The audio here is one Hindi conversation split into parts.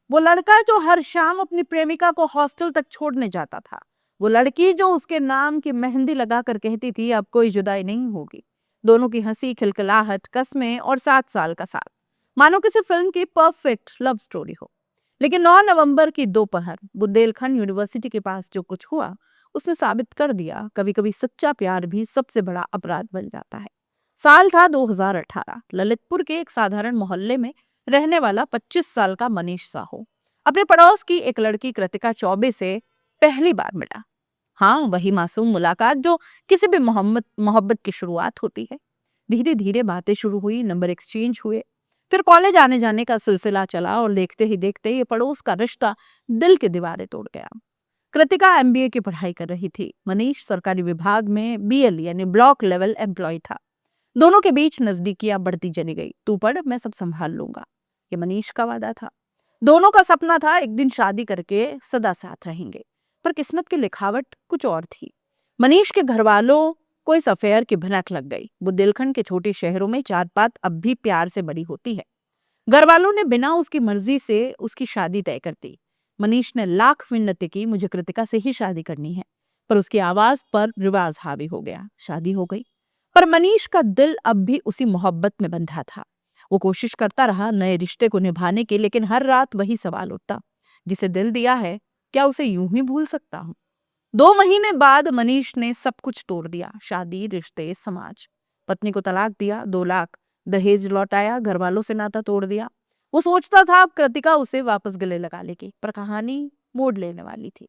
वो लड़का जो हर शाम अपनी प्रेमिका को हॉस्टल तक छोड़ने जाता था, वो लड़की जो उसके नाम की मेहंदी लगाकर कहती थी अब कोई जुदाई नहीं होगी। दोनों की हंसी, खिलखिलाहट, कस्में और 7 साल का साथ, मानो किसी फिल्म की परफेक्ट लव स्टोरी हो। लेकिन 9 नवंबर की दोपहर बुंदेलखंड यूनिवर्सिटी के पास जो कुछ हुआ, उसने साबित कर दिया कभी कभी सच्चा प्यार भी सबसे बड़ा अपराध बन जाता है। साल था 2018। ललितपुर के एक साधारण मोहल्ले में रहने वाला 25 साल का मनीष साहू अपने पड़ोस की एक लड़की कृतिका चौबे से पहली बार मिला। हाँ, वही मासूम मुलाकात जो किसी भी मोहम्मद मोहब्बत की शुरुआत होती है। धीरे धीरे बातें शुरू हुई, नंबर एक्सचेंज हुए, फिर कॉलेज आने जाने का सिलसिला चला और देखते ही देखते ये पड़ोस का रिश्ता दिल की दीवारें तोड़ गया। कृतिका एमबीए की पढ़ाई कर रही थी, मनीष सरकारी विभाग में बीएल यानी ब्लॉक लेवल एम्प्लॉय था। दोनों के बीच नजदीकियां बढ़ती चली गई। तू पढ़, मैं सब संभाल लूंगा, ये मनीष का वादा था। दोनों का सपना था एक दिन शादी करके सदा साथ रहेंगे। पर किस्मत की लिखावट कुछ और थी। मनीष के घर वालों को इस अफेयर की भनक लग गई। बुंदेलखंड के छोटे शहरों में जात पात अब भी प्यार से बड़ी होती है। घर वालों ने बिना उसकी मर्जी से उसकी शादी तय कर दी। मनीष ने लाख मिन्नतें की, मुझे कृतिका से ही शादी करनी है। पर उसकी आवाज पर रिवाज हावी हो गया, शादी हो गई। पर मनीष का दिल अब भी उसी मोहब्बत में बंधा था। वो कोशिश करता रहा नए रिश्ते को निभाने की, लेकिन हर रात वही सवाल उठता, जिसे दिल दिया है क्या उसे यूं ही भूल सकता हूं? 2 महीने बाद मनीष ने सब कुछ तोड़ दिया, शादी, रिश्ते, समाज। पत्नी को तलाक दिया, 2 लाख दहेज लौटाया, घर वालों से नाता तोड़ दिया। वो सोचता था अब कृतिका उसे वापस गले लगा लेगी, पर कहानी मोड़ लेने वाली थी।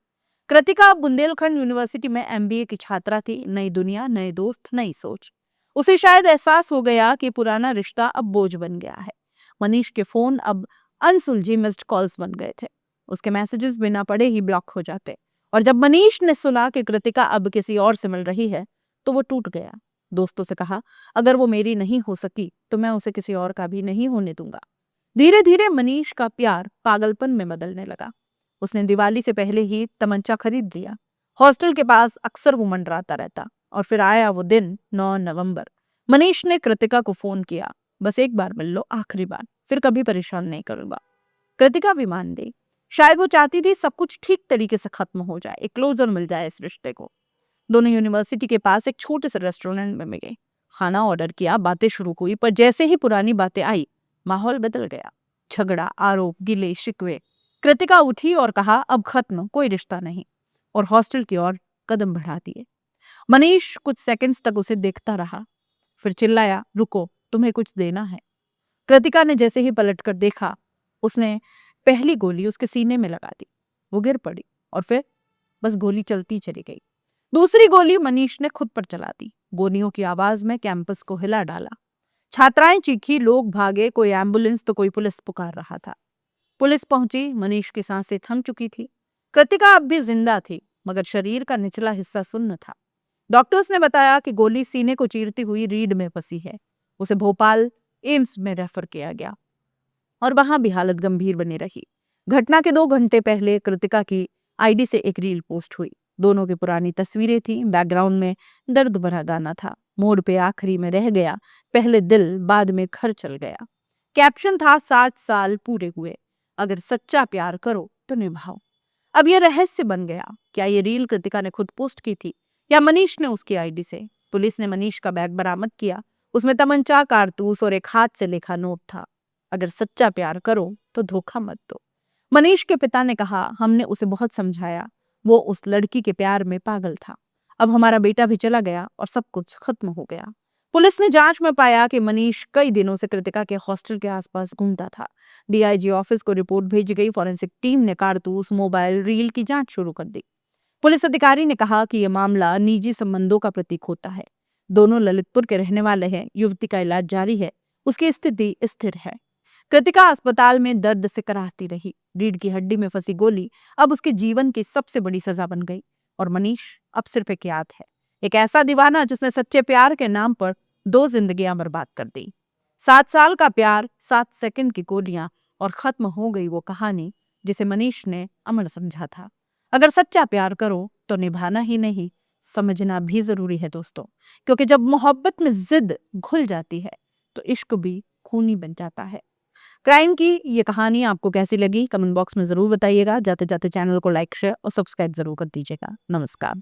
कृतिका अब बुंदेलखंड यूनिवर्सिटी में एमबीए की छात्रा थी। नई दुनिया, नए दोस्त, नई सोच। उसे शायद एहसास हो गया कि पुराना रिश्ता अब बोझ बन गया है। मनीष के फोन अब अनसुलझी मिस्ड कॉल्स बन गए थे। उसके मैसेजेस बिना पढ़े ही ब्लॉक हो जाते। और जब मनीष ने सुना कि कृतिका अब किसी और से मिल रही है, तो वो टूट गया। दोस्तों से कहा, अगर वो मेरी नहीं हो सकी तो मैं उसे किसी और का भी नहीं होने दूंगा। धीरे धीरे मनीष का प्यार पागलपन में बदलने लगा। उसने दिवाली से पहले ही तमंचा खरीद लिया। हॉस्टल के पास अक्सर वो मंडराता रहता। और फिर आया वो दिन, 9 नवंबर। मनीष ने कृतिका को फोन किया, बस एक बार मिल लो, आखिरी बार, फिर कभी परेशान नहीं करूंगा। कृतिका भी मान गई। शायद वो चाहती थी सब कुछ ठीक तरीके से खत्म हो जाए, एक क्लोजर मिल जाए इस रिश्ते को। दोनों यूनिवर्सिटी के पास एक छोटे से रेस्टोरेंट में मिल गए। खाना ऑर्डर किया, बातें शुरू हुई, पर जैसे ही पुरानी बातें आई, माहौल बदल गया। झगड़ा, आरोप, गिले शिकवे। कृतिका उठी और कहा, अब खत्म, कोई रिश्ता नहीं, और हॉस्टल की ओर कदम बढ़ा दिए। मनीष कुछ सेकंड्स तक उसे देखता रहा, फिर चिल्लाया, रुको, तुम्हें कुछ देना है। कृतिका ने जैसे ही पलटकर देखा, उसने पहली गोली उसके सीने में लगा दी। वो गिर पड़ी और फिर बस गोली चलती चली गई। दूसरी गोली मनीष ने खुद पर चला दी। गोलियों की आवाज में कैंपस को हिला डाला। छात्राएं चीखी, लोग भागे, कोई एम्बुलेंस तो कोई पुलिस पुकार रहा था। पुलिस पहुंची, मनीष की सांसें थम चुकी थी। कृतिका अब भी जिंदा थी, मगर शरीर का निचला हिस्सा सुन्न था। डॉक्टर्स ने बताया कि गोली सीने को चीरती हुई रीढ़ में फंसी है। उसे भोपाल एम्स में रेफर किया गया और वहां भी हालत गंभीर बनी रही। घटना के 2 घंटे पहले कृतिका की आईडी से एक रील पोस्ट हुई। दोनों की पुरानी तस्वीरें थी, बैकग्राउंड में दर्द भरा गाना था। मोड़ पे आखिरी में रह गया, पहले दिल, बाद में घर चल गया। कैप्शन था, 60 साल पूरे हुए, अगर सच्चा प्यार करो तो निभाओ। अब यह रहस्य बन गया, क्या ये रील कृतिका ने खुद पोस्ट की थी या मनीष ने उसकी आईडी से? पुलिस ने मनीष का बैग बरामद किया। उसमें तमंचा, कारतूस और एक हाथ से लिखा नोट था, अगर सच्चा प्यार करो तो धोखा मत दो। मनीष के पिता ने कहा, हमने उसे बहुत समझाया, वो उस लड़की के प्यार में पागल था। अब हमारा बेटा भी चला गया और सब कुछ खत्म हो गया। पुलिस ने जांच में पाया कि मनीष कई दिनों से कृतिका के हॉस्टल के आसपास घूमता था। डीआईजी ऑफिस को रिपोर्ट भेजी गई। फॉरेंसिक टीम ने कारतूस, मोबाइल, रील की जांच शुरू कर दी। पुलिस अधिकारी ने कहा कि यह मामला निजी संबंधों का प्रतीक होता है। दोनों ललितपुर के रहने वाले हैं। युवती का इलाज जारी है, उसकी स्थिति स्थिर है। कृतिका अस्पताल में दर्द से कराहती रही। रीढ़ की हड्डी में फंसी गोली अब उसके जीवन की सबसे बड़ी सजा बन गई। और मनीष अब सिर्फ एक याद है, एक ऐसा दीवाना जिसने सच्चे प्यार के नाम पर 2 जिंदगियां बर्बाद कर दी। 7 साल का प्यार, 7 सेकंड की गोलियां, और खत्म हो गई वो कहानी जिसे मनीष ने अमर समझा था। अगर सच्चा प्यार करो तो निभाना ही नहीं, समझना भी जरूरी है दोस्तों। क्योंकि जब मोहब्बत में जिद घुल जाती है तो इश्क भी खूनी बन जाता है। क्राइम की ये कहानी आपको कैसी लगी कमेंट बॉक्स में ज़रूर बताइएगा। जाते जाते चैनल को लाइक शेयर और सब्सक्राइब ज़रूर कर दीजिएगा। नमस्कार।